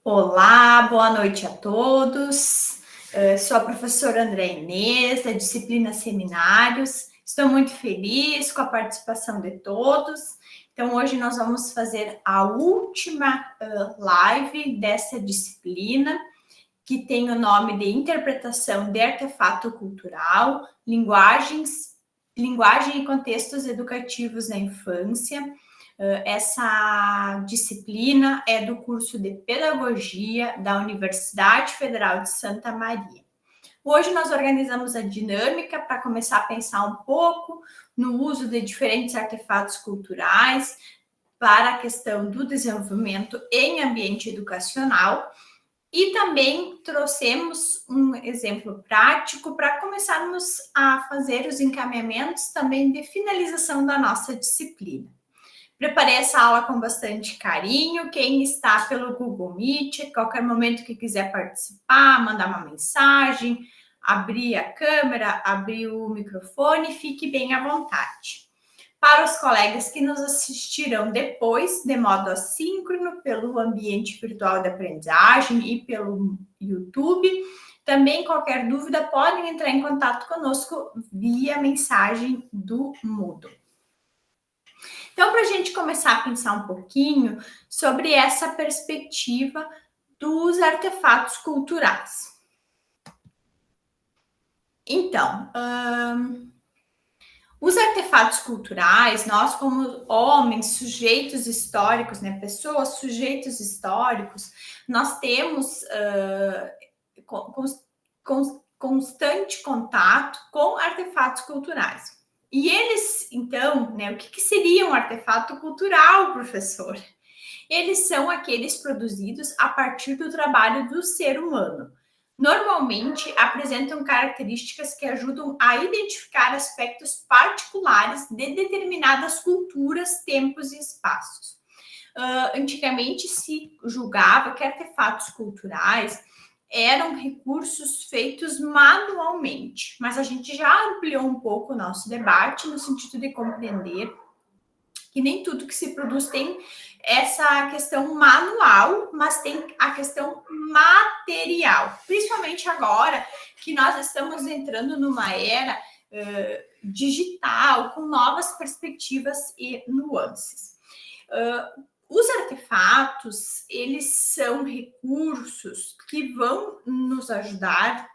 Olá, boa noite a todos. Sou a professora André Inês, da disciplina Seminários. Estou muito feliz com a participação de todos. Então, hoje nós vamos fazer a última live dessa disciplina, que tem o nome de Interpretação de Artefato Cultural, Linguagem e Contextos Educativos na Infância. Essa disciplina é do curso de Pedagogia da Universidade Federal de Santa Maria. Hoje nós organizamos a dinâmica para começar a pensar um pouco no uso de diferentes artefatos culturais para a questão do desenvolvimento em ambiente educacional. E também trouxemos um exemplo prático para começarmos a fazer os encaminhamentos também de finalização da nossa disciplina. Preparei essa aula com bastante carinho. Quem está pelo Google Meet, qualquer momento que quiser participar, mandar uma mensagem, abrir a câmera, abrir o microfone, fique bem à vontade. Para os colegas que nos assistirão depois, de modo assíncrono, pelo ambiente virtual de aprendizagem e pelo YouTube, também qualquer dúvida podem entrar em contato conosco via mensagem do Moodle. Então, para a gente começar a pensar um pouquinho sobre essa perspectiva dos artefatos culturais. Então, os artefatos culturais, nós como homens, sujeitos históricos, né, pessoas, sujeitos históricos, nós temos constante contato com artefatos culturais. E eles, então, né, o que seria um artefato cultural, professor? Eles são aqueles produzidos a partir do trabalho do ser humano. Normalmente, apresentam características que ajudam a identificar aspectos particulares de determinadas culturas, tempos e espaços. Antigamente, se julgava que artefatos culturais eram recursos feitos manualmente, mas a gente já ampliou um pouco o nosso debate no sentido de compreender que nem tudo que se produz tem essa questão manual, mas tem a questão material, principalmente agora que nós estamos entrando numa era digital, com novas perspectivas e nuances. Os artefatos, eles são recursos que vão nos ajudar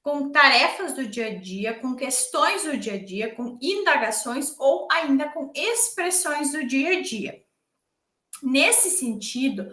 com tarefas do dia a dia, com questões do dia a dia, com indagações ou ainda com expressões do dia a dia. Nesse sentido,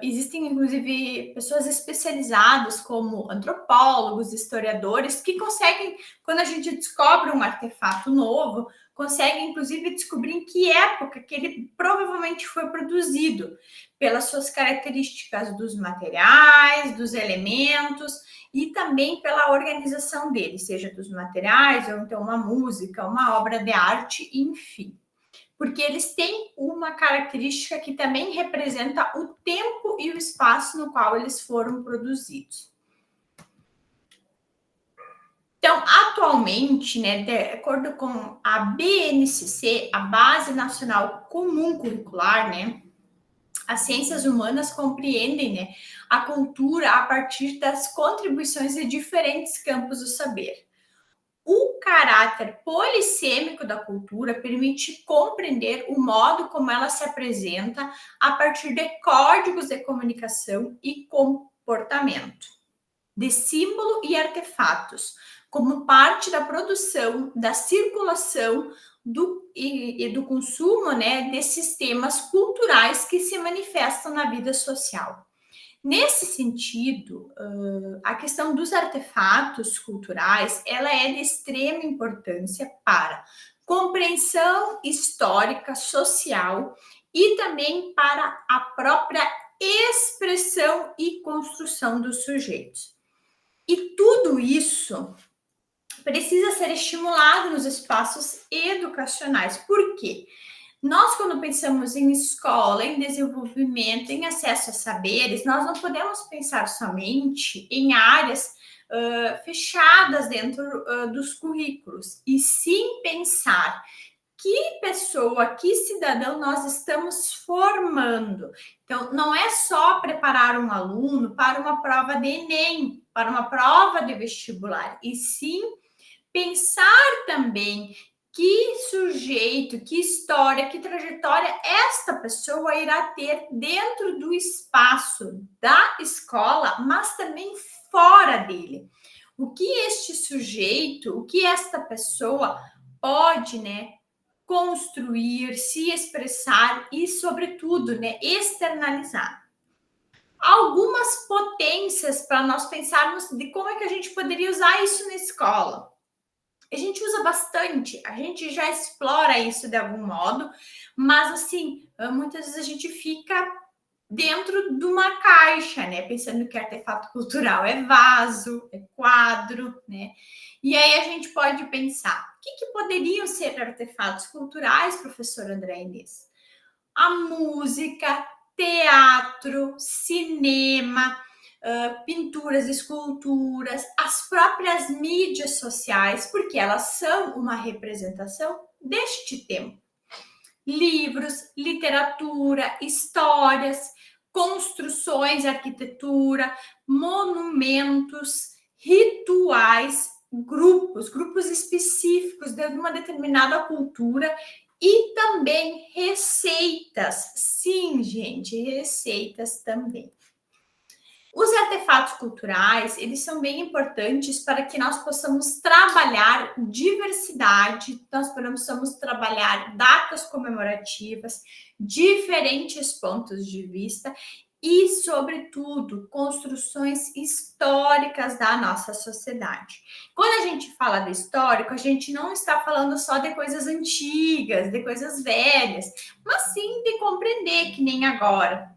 existem inclusive pessoas especializadas como antropólogos, historiadores, que conseguem, quando a gente descobre um artefato novo, conseguem inclusive descobrir em que época que ele provavelmente foi produzido, pelas suas características dos materiais, dos elementos e também pela organização dele, seja dos materiais ou então uma música, uma obra de arte, enfim. Porque eles têm uma característica que também representa o tempo e o espaço no qual eles foram produzidos. Então, atualmente, né, de acordo com a BNCC, a Base Nacional Comum Curricular, né, as ciências humanas compreendem, né, a cultura a partir das contribuições de diferentes campos do saber. O caráter polissêmico da cultura permite compreender o modo como ela se apresenta a partir de códigos de comunicação e comportamento, de símbolo e artefatos, como parte da produção, da circulação e do consumo, né, desses temas culturais que se manifestam na vida social. Nesse sentido, a questão dos artefatos culturais, ela é de extrema importância para compreensão histórica, social e também para a própria expressão e construção dos sujeitos. E tudo isso precisa ser estimulado nos espaços educacionais. Por quê? Nós, quando pensamos em escola, em desenvolvimento, em acesso a saberes, nós não podemos pensar somente em áreas fechadas dentro dos currículos, e sim pensar que pessoa, que cidadão nós estamos formando. Então, não é só preparar um aluno para uma prova de Enem, para uma prova de vestibular, e sim pensar também que sujeito, que história, que trajetória esta pessoa irá ter dentro do espaço da escola, mas também fora dele. O que este sujeito, o que esta pessoa pode, né, construir, se expressar e, sobretudo, né, externalizar. Algumas potências para nós pensarmos de como é que a gente poderia usar isso na escola. A gente usa bastante, a gente já explora isso de algum modo, mas assim, muitas vezes a gente fica dentro de uma caixa, né? Pensando que artefato cultural é vaso, é quadro, né? E aí a gente pode pensar, o que poderiam ser artefatos culturais, professor André Inês? A música, teatro, cinema, pinturas, esculturas, as próprias mídias sociais, porque elas são uma representação deste tempo. Livros, literatura, histórias, construções, arquitetura, monumentos, rituais, grupos específicos de uma determinada cultura e também receitas. Sim, gente, receitas também. Os artefatos culturais, eles são bem importantes para que nós possamos trabalhar diversidade, nós possamos trabalhar datas comemorativas, diferentes pontos de vista e, sobretudo, construções históricas da nossa sociedade. Quando a gente fala de histórico, a gente não está falando só de coisas antigas, de coisas velhas, mas sim de compreender que nem agora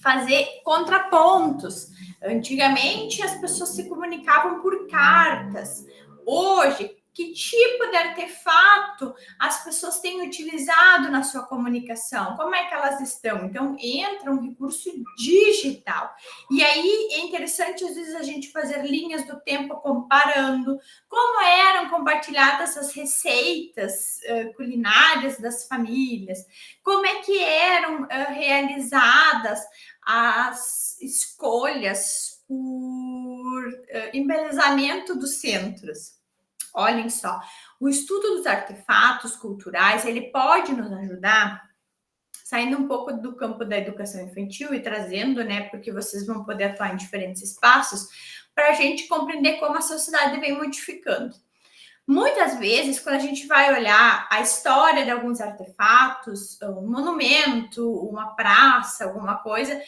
fazer contrapontos. Antigamente as pessoas se comunicavam por cartas. Hoje, que tipo de artefato as pessoas têm utilizado na sua comunicação? Como é que elas estão? Então, entra um recurso digital. E aí é interessante, às vezes, a gente fazer linhas do tempo comparando como eram compartilhadas as receitas culinárias das famílias, como é que eram realizadas as escolhas por embelezamento dos centros. Olhem só, o estudo dos artefatos culturais, ele pode nos ajudar, saindo um pouco do campo da educação infantil e trazendo, né, porque vocês vão poder atuar em diferentes espaços, para a gente compreender como a sociedade vem modificando. Muitas vezes, quando a gente vai olhar a história de alguns artefatos, um monumento, uma praça, alguma coisa,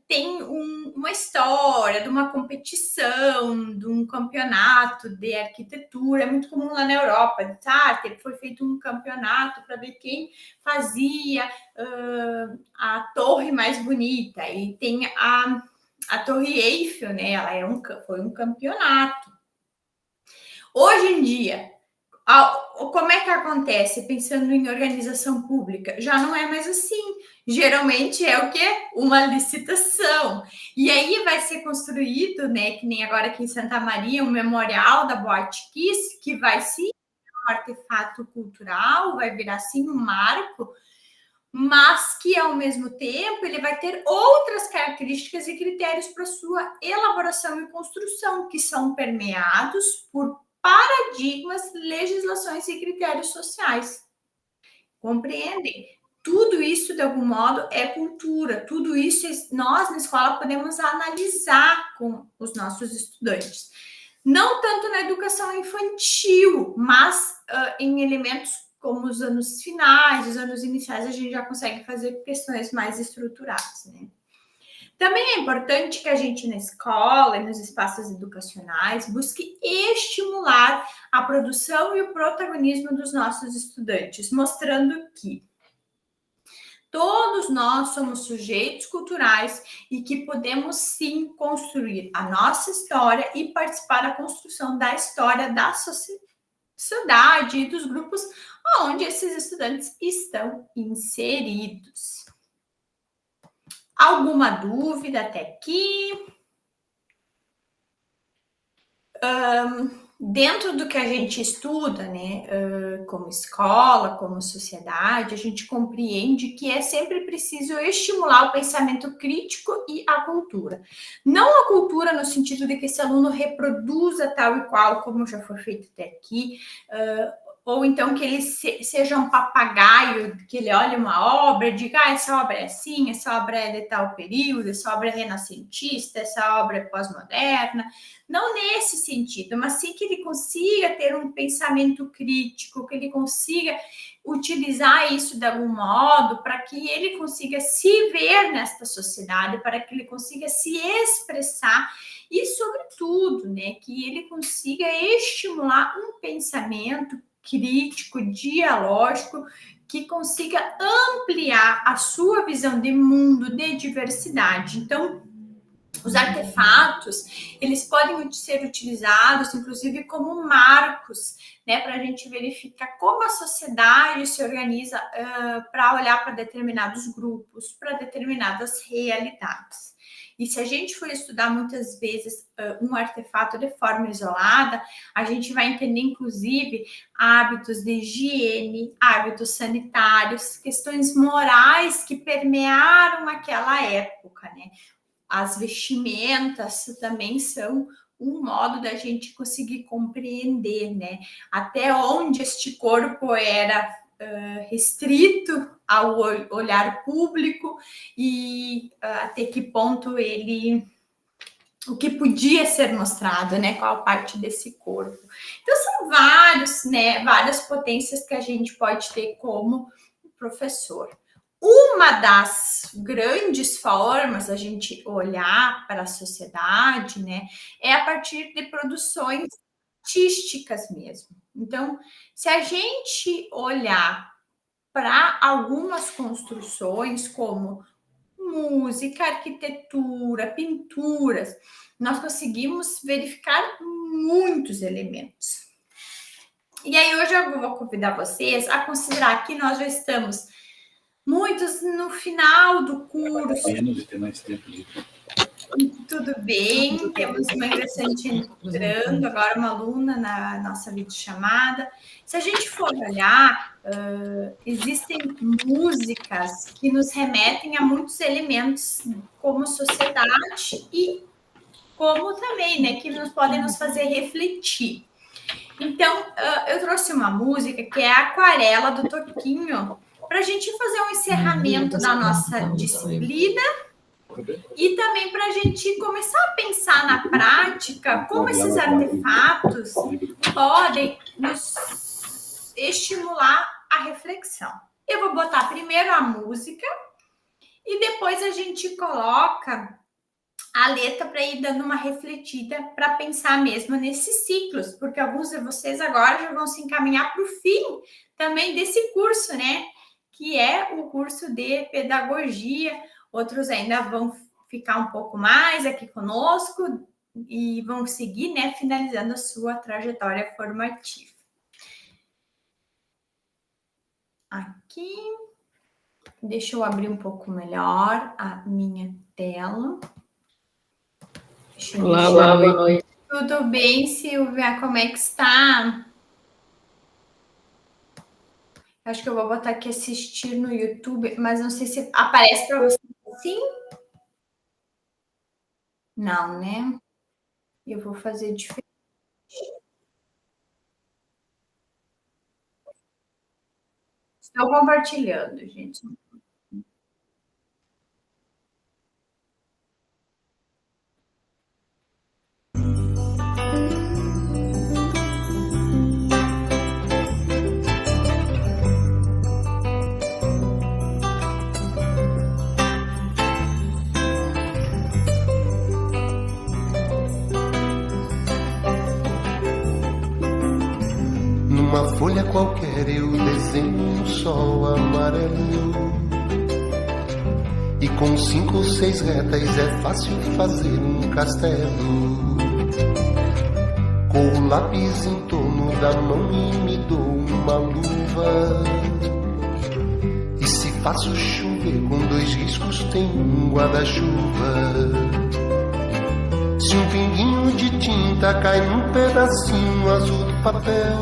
tem uma história de uma competição, de um campeonato de arquitetura. É muito comum lá na Europa, tá? Foi feito um campeonato para ver quem fazia a torre mais bonita. E tem a Torre Eiffel, né? Ela foi um campeonato. Hoje em dia, como é que acontece pensando em organização pública? Já não é mais assim. Geralmente é o quê? Uma licitação. E aí vai ser construído, né? Que nem agora aqui em Santa Maria, um memorial da Boate Kiss, que vai sim um artefato cultural, vai virar sim um marco, mas que ao mesmo tempo ele vai ter outras características e critérios para sua elaboração e construção, que são permeados por paradigmas, legislações e critérios sociais. Compreendem? Tudo isso, de algum modo, é cultura. Tudo isso nós, na escola, podemos analisar com os nossos estudantes. Não tanto na educação infantil, mas em elementos como os anos finais, os anos iniciais, a gente já consegue fazer questões mais estruturadas, né? Também é importante que a gente na escola e nos espaços educacionais busque estimular a produção e o protagonismo dos nossos estudantes, mostrando que todos nós somos sujeitos culturais e que podemos sim construir a nossa história e participar da construção da história da sociedade e dos grupos onde esses estudantes estão inseridos. Alguma dúvida até aqui? dentro do que a gente estuda, né, como escola, como sociedade, a gente compreende que é sempre preciso estimular o pensamento crítico e a cultura. Não a cultura no sentido de que esse aluno reproduza tal e qual, como já foi feito até aqui, ou então que ele seja um papagaio, que ele olhe uma obra e diga, essa obra é assim, essa obra é de tal período, essa obra é renascentista, essa obra é pós-moderna. Não nesse sentido, mas sim que ele consiga ter um pensamento crítico, que ele consiga utilizar isso de algum modo para que ele consiga se ver nesta sociedade, para que ele consiga se expressar e, sobretudo, né, que ele consiga estimular um pensamento crítico, dialógico, que consiga ampliar a sua visão de mundo, de diversidade. Então, os artefatos, eles podem ser utilizados, inclusive, como marcos, né, para a gente verificar como a sociedade se organiza para olhar para determinados grupos, para determinadas realidades. E se a gente for estudar muitas vezes um artefato de forma isolada, a gente vai entender, inclusive, hábitos de higiene, hábitos sanitários, questões morais que permearam aquela época, né? As vestimentas também são um modo da gente conseguir compreender, né? Até onde este corpo era restrito ao olhar público e até que ponto o que podia ser mostrado, né? Qual parte desse corpo. Então, são várias potências que a gente pode ter como professor. Uma das grandes formas a gente olhar para a sociedade, né, é a partir de produções artísticas mesmo. Então, se a gente olhar para algumas construções como música, arquitetura, pinturas, nós conseguimos verificar muitos elementos. E aí hoje eu vou convidar vocês a considerar que nós já estamos muitos no final do curso. Tudo bem, temos uma ingressante entrando, agora uma aluna na nossa videochamada. Se a gente for olhar, existem músicas que nos remetem a muitos elementos como sociedade e como também, né, que podem nos fazer refletir. Então, eu trouxe uma música que é a Aquarela, do Toquinho, para a gente fazer um encerramento da nossa disciplina e também para a gente começar a pensar na prática como esses artefatos podem nos estimular a reflexão. Eu vou botar primeiro a música e depois a gente coloca a letra para ir dando uma refletida para pensar mesmo nesses ciclos, porque alguns de vocês agora já vão se encaminhar para o fim também desse curso, né? Que é o curso de pedagogia. Outros ainda vão ficar um pouco mais aqui conosco e vão seguir, né, finalizando a sua trajetória formativa. Aqui, deixa eu abrir um pouco melhor a minha tela. Olá, boa noite. Tudo bem, Silvia? Como é que está? Acho que eu vou botar aqui assistir no YouTube, mas não sei se aparece para você assim. Não, né? Eu vou fazer diferente. Estou compartilhando, gente. Numa folha qualquer eu desenho um sol amarelo, e com 5 ou 6 retas é fácil fazer um castelo. Com o lápis em torno da mão e me dou uma luva, e se faço chover com 2 riscos tem um guarda-chuva. Se um pinguinho de tinta cai num pedacinho azul do papel,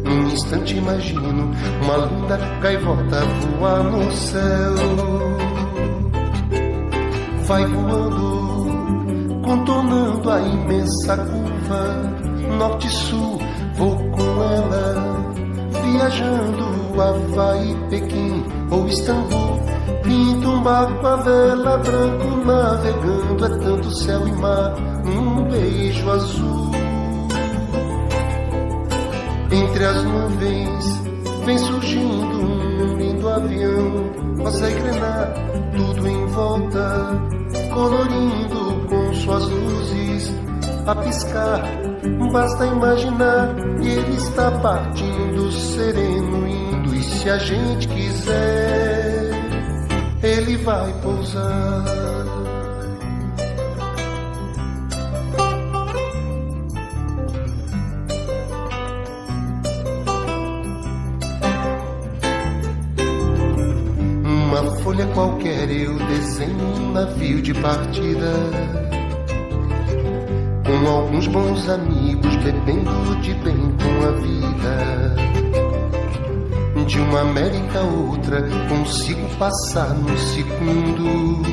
num instante imagino uma linda gaivota voar no céu. Vai voando, contornando a imensa curva, norte e sul, vou com ela, viajando Havaí, Pequim ou Istambul. Pinto um barco a vela, branco navegando, é tanto céu e mar num beijo azul. Entre as nuvens vem surgindo um lindo avião, passa a engrenar tudo em volta, colorindo com suas luzes a piscar. Basta imaginar que ele está partindo, sereno, indo, e se a gente quiser, ele vai pousar. Numa folha qualquer eu desenho um navio de partida, com alguns bons amigos, bebendo de bem com a vida. De uma América a outra consigo passar num segundo.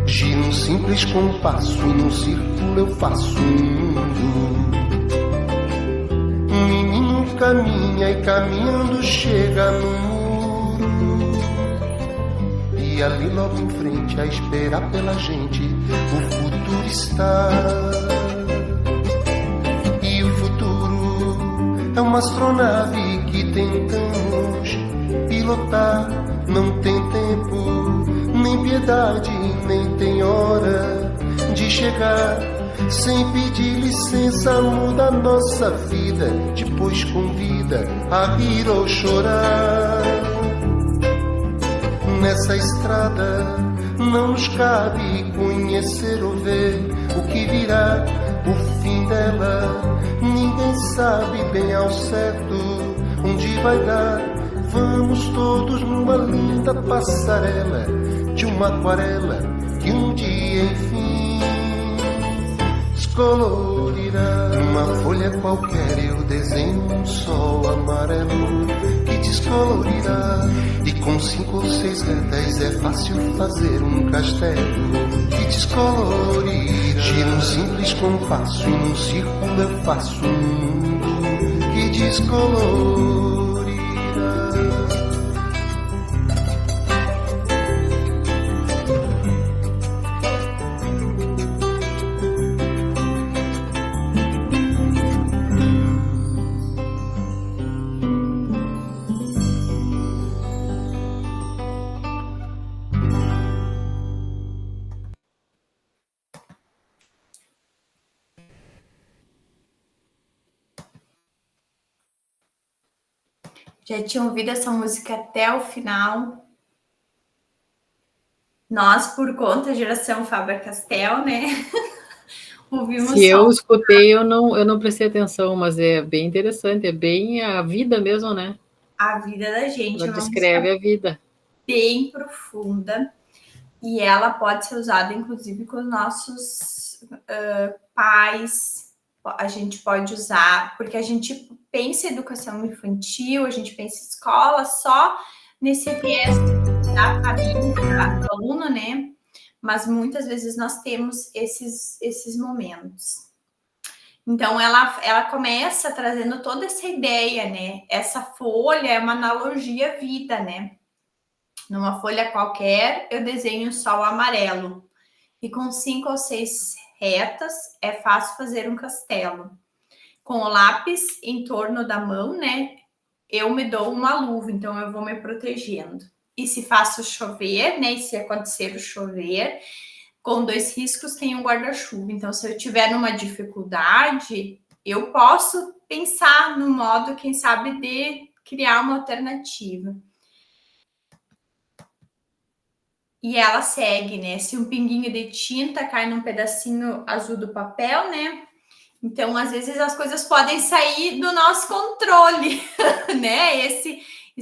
Giro um simples compasso e num círculo eu faço um mundo. Um menino caminha e caminhando chega no muro, e ali logo em frente a esperar pela gente o futuro está. E o futuro é uma astronave que tentamos pilotar. Não tem tempo, nem piedade, nem tem hora de chegar. Sem pedir licença muda a nossa vida, depois convida a rir ou chorar. Nessa estrada não nos cabe conhecer ou ver o que virá, o fim dela. Ninguém sabe bem ao certo onde vai dar. Vamos todos numa linda passarela de uma aquarela que um dia enfim descolorirá. Numa folha qualquer eu desenho um sol amarelo que descolorirá, e com 5 ou 6 retas é fácil fazer um castelo que descolorirá. Giro um simples compasso e num círculo eu faço um mundo que descolorirá. Já tinha ouvido essa música até o final. Nós, por conta da geração Faber-Castell, né? Ouvimos Se eu escutei, eu não prestei atenção, mas é bem interessante, é bem a vida mesmo, né? A vida da gente. Ela descreve a vida. Bem profunda. E ela pode ser usada, inclusive, com os nossos pais. A gente pode usar, porque a gente pensa em educação infantil, a gente pensa em escola só nesse viés da família, do aluno, né? Mas muitas vezes nós temos esses momentos. Então, ela começa trazendo toda essa ideia, né? Essa folha é uma analogia à vida, né? Numa folha qualquer, eu desenho um sol amarelo. E com 5 ou 6 retas, é fácil fazer um castelo. Com o lápis em torno da mão, né? Eu me dou uma luva, então eu vou me protegendo. E se faço chover, né? E se acontecer o chover, com 2 riscos tem um guarda-chuva. Então, se eu tiver numa dificuldade, eu posso pensar no modo, quem sabe, de criar uma alternativa. E ela segue, né? Se um pinguinho de tinta cai num pedacinho azul do papel, né? Então, às vezes, as coisas podem sair do nosso controle, né?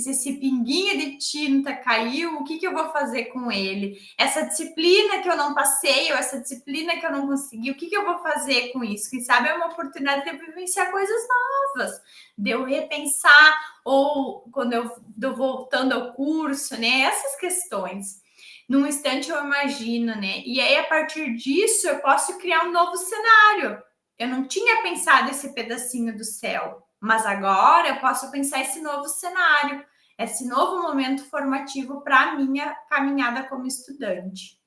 esse pinguinho de tinta caiu, o que eu vou fazer com ele? Essa disciplina que eu não passei, ou essa disciplina que eu não consegui, o que eu vou fazer com isso? Quem sabe é uma oportunidade de eu vivenciar coisas novas, de eu repensar, ou quando eu estou voltando ao curso, né? Essas questões. Num instante eu imagino, né? E aí, a partir disso, eu posso criar um novo cenário. Eu não tinha pensado esse pedacinho do céu, mas agora eu posso pensar esse novo cenário, esse novo momento formativo para a minha caminhada como estudante.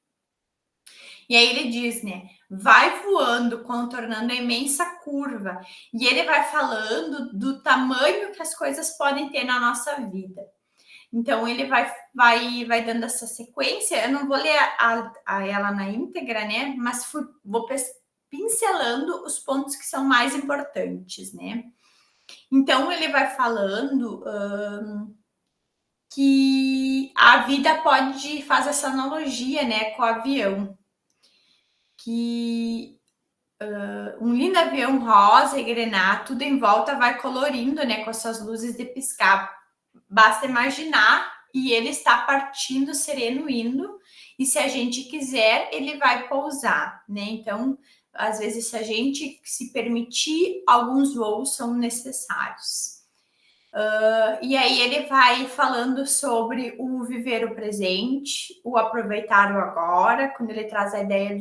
E aí ele diz, né? Vai voando, contornando a imensa curva. E ele vai falando do tamanho que as coisas podem ter na nossa vida. Então, ele vai dando essa sequência. Eu não vou ler ela na íntegra, né? Mas vou pincelando os pontos que são mais importantes, né? Então, ele vai falando que a vida faz essa analogia, né, com o avião. Que um lindo avião rosa e grená, tudo em volta vai colorindo, né, com as suas luzes de piscar. Basta imaginar, e ele está partindo, sereno, indo, e se a gente quiser, ele vai pousar, né? Então, às vezes, se a gente se permitir, alguns voos são necessários. E aí ele vai falando sobre o viver o presente, o aproveitar o agora, quando ele traz a ideia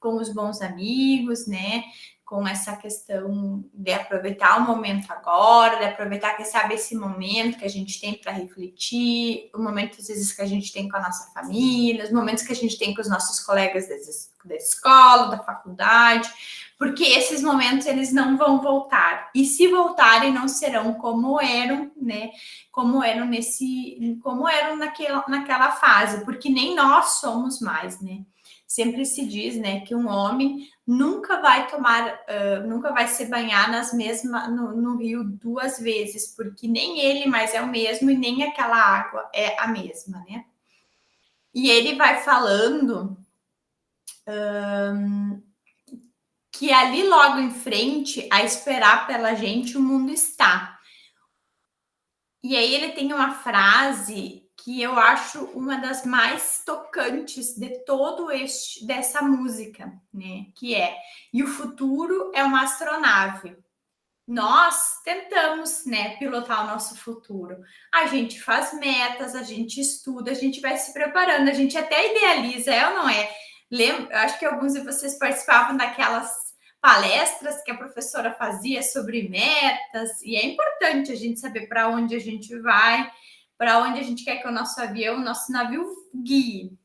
com os bons amigos, né? Com essa questão de aproveitar o momento agora, de aproveitar, quem sabe, esse momento que a gente tem para refletir, o momento, às vezes, que a gente tem com a nossa família, os momentos que a gente tem com os nossos colegas da escola, da faculdade, porque esses momentos, eles não vão voltar. E se voltarem, não serão como eram, né? Como eram naquela fase, porque nem nós somos mais, né? Sempre se diz, né, que um homem nunca vai se banhar no rio 2 vezes, porque nem ele mais é o mesmo e nem aquela água é a mesma, né? E ele vai falando que ali logo em frente, a esperar pela gente, o mundo está. E aí ele tem uma frase que eu acho uma das mais tocantes de dessa música, né? Que é: e o futuro é uma astronave. Nós tentamos, né, pilotar o nosso futuro. A gente faz metas, a gente estuda, a gente vai se preparando, a gente até idealiza, é ou não é? Lembro, acho que alguns de vocês participavam daquelas palestras que a professora fazia sobre metas, e é importante a gente saber para onde a gente vai, para onde a gente quer que o nosso avião, o nosso navio guie.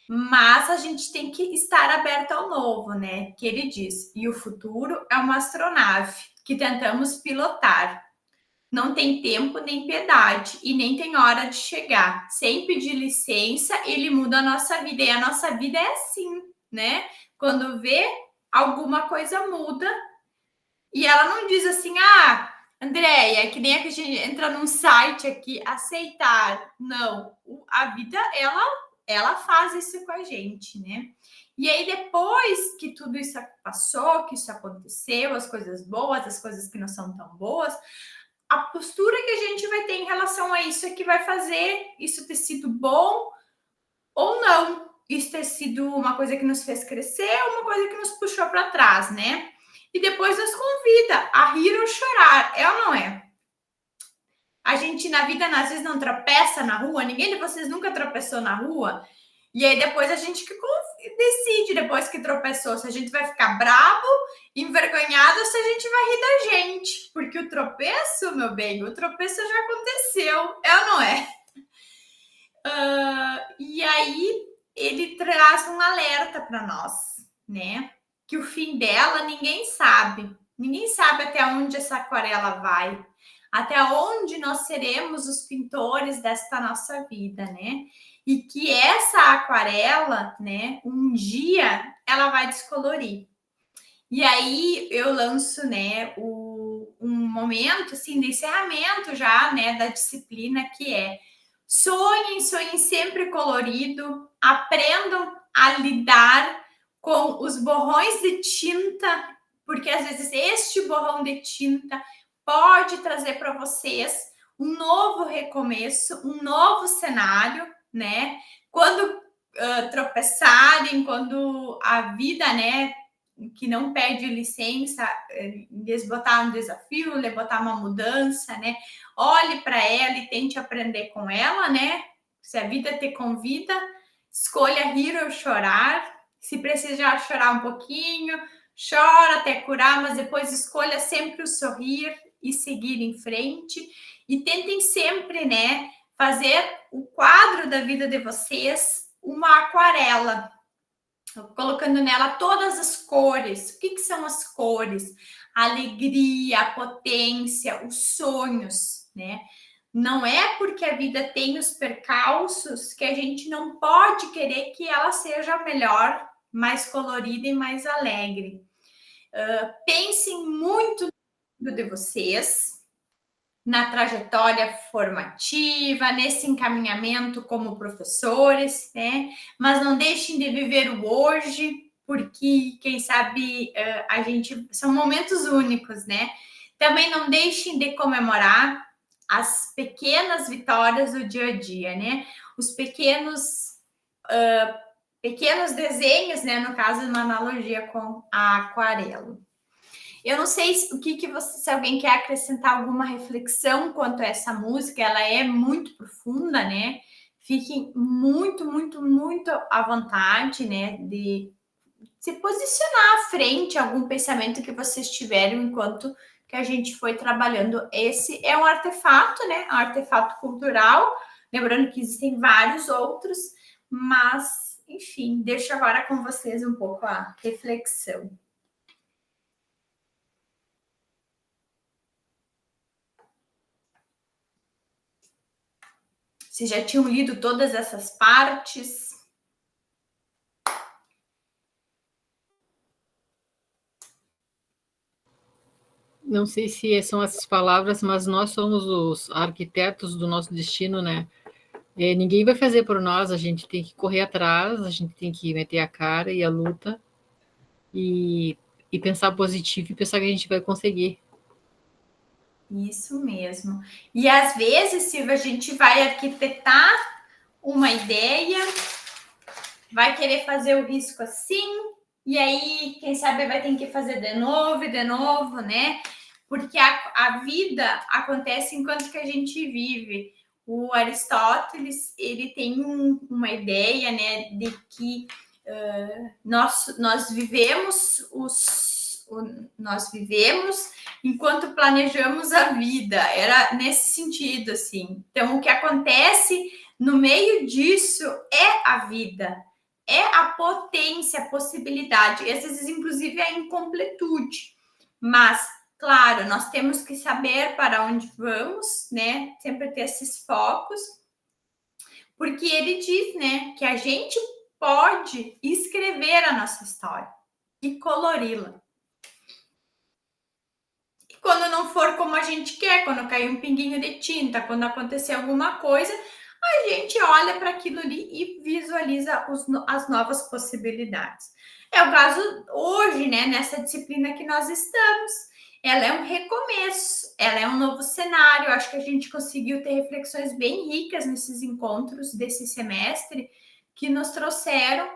Mas a gente tem que estar aberto ao novo, né? Que ele diz: e o futuro é uma astronave que tentamos pilotar. Não tem tempo nem piedade e nem tem hora de chegar. Sem pedir licença, ele muda a nossa vida. E a nossa vida é assim, né? Quando vê, alguma coisa muda. E ela não diz assim: ah, Andréia, que nem a que a gente entra num site aqui, aceitar. Não, a vida, ela faz isso com a gente, né? E aí, depois que tudo isso passou, que isso aconteceu, as coisas boas, as coisas que não são tão boas, a postura que a gente vai ter em relação a isso é que vai fazer isso ter sido bom ou não. Isso ter sido uma coisa que nos fez crescer ou uma coisa que nos puxou para trás, né? E depois nos convida a rir ou chorar, é ou não é? A gente, na vida, às vezes não tropeça na rua, ninguém de vocês nunca tropeçou na rua, e aí depois a gente que decide, depois que tropeçou, se a gente vai ficar bravo, envergonhado, ou se a gente vai rir da gente, porque o tropeço, meu bem, o tropeço já aconteceu, é ou não é? E aí ele traz um alerta para nós, né? Que o fim dela ninguém sabe até onde essa aquarela vai, até onde nós seremos os pintores desta nossa vida, né? E que essa aquarela, né, um dia ela vai descolorir. E aí eu lanço, né, um momento assim de encerramento já, né, da disciplina, que é: sonhem sempre colorido, aprendam a lidar com os borrões de tinta, porque às vezes este borrão de tinta pode trazer para vocês um novo recomeço, um novo cenário, né? Quando tropeçarem, quando a vida, né, que não pede licença, lhes botar um desafio, lhe botar uma mudança, né? Olhe para ela e tente aprender com ela, né? Se a vida te convida, escolha rir ou chorar. Se precisar chorar um pouquinho, chora até curar, mas depois escolha sempre o sorrir e seguir em frente. E tentem sempre, né, fazer o quadro da vida de vocês uma aquarela, colocando nela todas as cores. O que são as cores? A alegria, a potência, os sonhos, né? Não é porque a vida tem os percalços que a gente não pode querer que ela seja melhor, mais colorida e mais alegre. Pensem muito de vocês, na trajetória formativa, nesse encaminhamento como professores, né? Mas não deixem de viver o hoje, porque, quem sabe, a gente... São momentos únicos, né? Também não deixem de comemorar as pequenas vitórias do dia a dia, né? Os pequenos desenhos, né? No caso, uma analogia com a aquarela. Eu não sei o que você, se alguém quer acrescentar alguma reflexão quanto a essa música, ela é muito profunda, né? Fiquem muito, muito, muito à vontade, né? De se posicionar à frente a algum pensamento que vocês tiveram enquanto que a gente foi trabalhando. Esse é um artefato, né? Um artefato cultural. Lembrando que existem vários outros, mas, enfim, deixo agora com vocês um pouco a reflexão. Vocês já tinham lido todas essas partes? Não sei se são essas palavras, mas nós somos os arquitetos do nosso destino, né? Ninguém vai fazer por nós, a gente tem que correr atrás, a gente tem que meter a cara e a luta e pensar positivo e pensar que a gente vai conseguir. Isso mesmo. E às vezes, Silvia, a gente vai arquitetar uma ideia, vai querer fazer o risco assim, e aí, quem sabe, vai ter que fazer de novo, né? Porque a vida acontece enquanto que a gente vive. O Aristóteles, ele tem uma ideia, né, de que nós vivemos enquanto planejamos a vida. Era nesse sentido, assim. Então, o que acontece no meio disso é a vida, é a potência, a possibilidade, e às vezes, inclusive, a incompletude. Mas, claro, nós temos que saber para onde vamos, né? Sempre ter esses focos, porque ele diz, né, que a gente pode escrever a nossa história e colori-la. E quando não for como a gente quer, quando cair um pinguinho de tinta, quando acontecer alguma coisa, a gente olha para aquilo ali e visualiza as novas possibilidades. É o caso hoje, né, nessa disciplina que nós estamos. Ela é um recomeço, ela é um novo cenário. Eu acho que a gente conseguiu ter reflexões bem ricas nesses encontros desse semestre, que nos trouxeram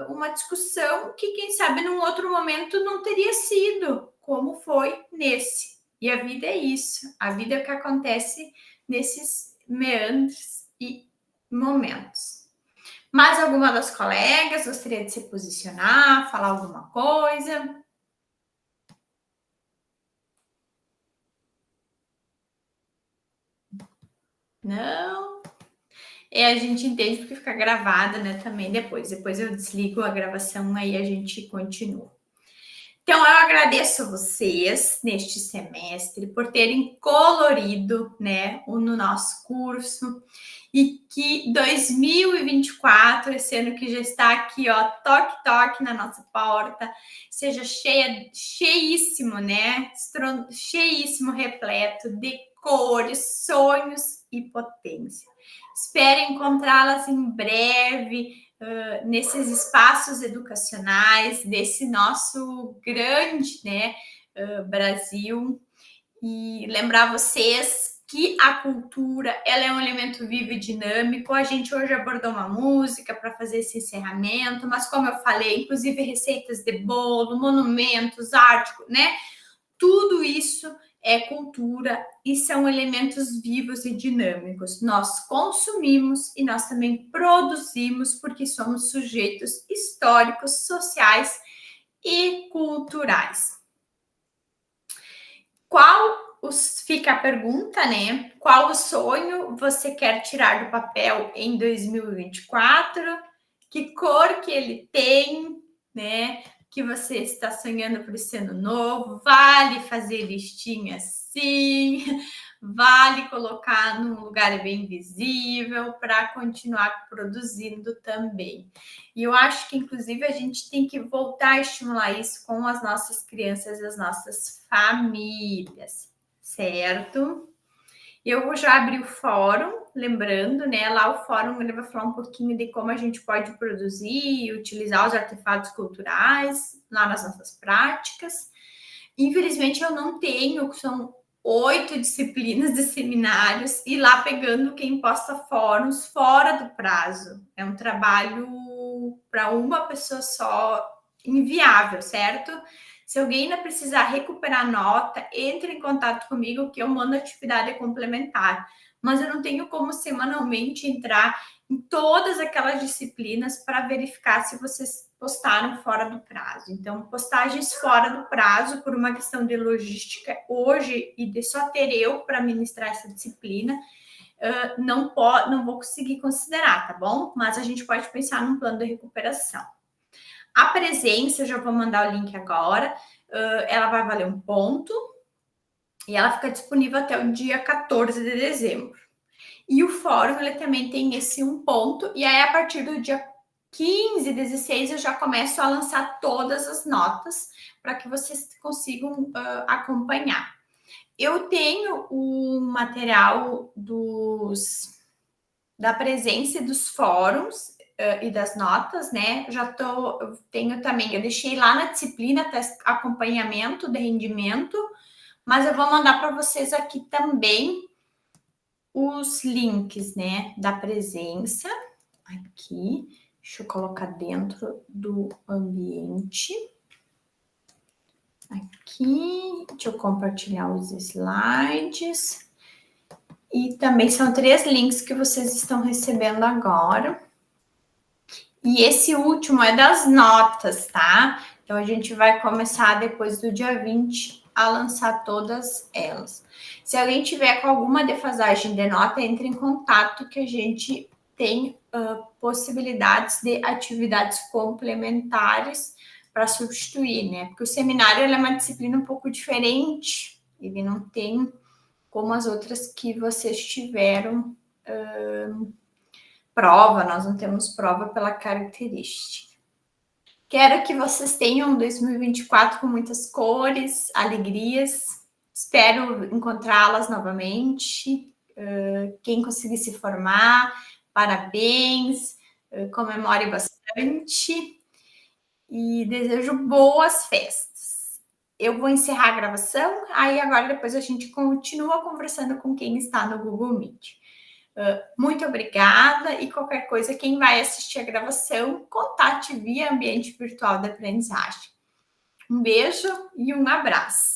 uma discussão que, quem sabe, num outro momento não teria sido como foi nesse. E a vida é isso. A vida é o que acontece nesses meandros e momentos. Mais alguma das colegas gostaria de se posicionar, falar alguma coisa? Não? A gente entende porque fica gravada, né, também depois. Depois eu desligo a gravação, aí a gente continua. Então, eu agradeço a vocês neste semestre por terem colorido, né, no nosso curso, e que 2024, esse ano que já está aqui, ó, toque na nossa porta, seja cheíssimo, né, cheíssimo, repleto de cores, sonhos e potência. Espero encontrá-las em breve, nesses espaços educacionais desse nosso grande, né, Brasil. E lembrar vocês que a cultura ela é um elemento vivo e dinâmico. A gente hoje abordou uma música para fazer esse encerramento, mas como eu falei, inclusive receitas de bolo, monumentos, arte, né? Tudo isso é cultura e são elementos vivos e dinâmicos. Nós consumimos e nós também produzimos porque somos sujeitos históricos, sociais e culturais. Fica a pergunta, né? Qual o sonho você quer tirar do papel em 2024? Que cor que ele tem, né? Que você está sonhando para esse ano novo? Vale fazer listinha sim, vale colocar num lugar bem visível para continuar produzindo também. E eu acho que, inclusive, a gente tem que voltar a estimular isso com as nossas crianças e as nossas famílias, certo? Eu vou já abrir o fórum, lembrando, né? Lá o fórum ele vai falar um pouquinho de como a gente pode produzir e utilizar os artefatos culturais lá nas nossas práticas. Infelizmente, eu não tenho, são 8 disciplinas de seminários, e lá pegando quem posta fóruns fora do prazo. É um trabalho para uma pessoa só, inviável, certo? Se alguém ainda precisar recuperar nota, entre em contato comigo que eu mando atividade complementar. Mas eu não tenho como semanalmente entrar em todas aquelas disciplinas para verificar se vocês postaram fora do prazo. Então, postagens fora do prazo, por uma questão de logística, hoje, e de só ter eu para ministrar essa disciplina, não vou conseguir considerar, tá bom? Mas a gente pode pensar num plano de recuperação. A presença, eu já vou mandar o link agora, ela vai valer 1 ponto e ela fica disponível até o dia 14 de dezembro. E o fórum, ele também tem esse 1 ponto, e aí a partir do dia 15, 16, eu já começo a lançar todas as notas para que vocês consigam acompanhar. Eu tenho o material da presença e dos fóruns e das notas, né? Eu tenho também, eu deixei lá na disciplina acompanhamento de rendimento, mas eu vou mandar para vocês aqui também os links, né, da presença. Aqui, deixa eu colocar dentro do ambiente. Aqui, deixa eu compartilhar os slides. E também são 3 links que vocês estão recebendo agora. E esse último é das notas, tá? Então, a gente vai começar depois do dia 20 a lançar todas elas. Se alguém tiver com alguma defasagem de nota, entre em contato que a gente tem possibilidades de atividades complementares para substituir, né? Porque o seminário ele é uma disciplina um pouco diferente, ele não tem como as outras que vocês tiveram prova, nós não temos prova pela característica. Quero que vocês tenham 2024 com muitas cores, alegrias. Espero encontrá-las novamente. Quem conseguir se formar, parabéns, comemore bastante e desejo boas festas. Eu vou encerrar a gravação, aí agora depois a gente continua conversando com quem está no Google Meet. Muito obrigada, e qualquer coisa, quem vai assistir a gravação, contate via ambiente virtual de aprendizagem. Um beijo e um abraço.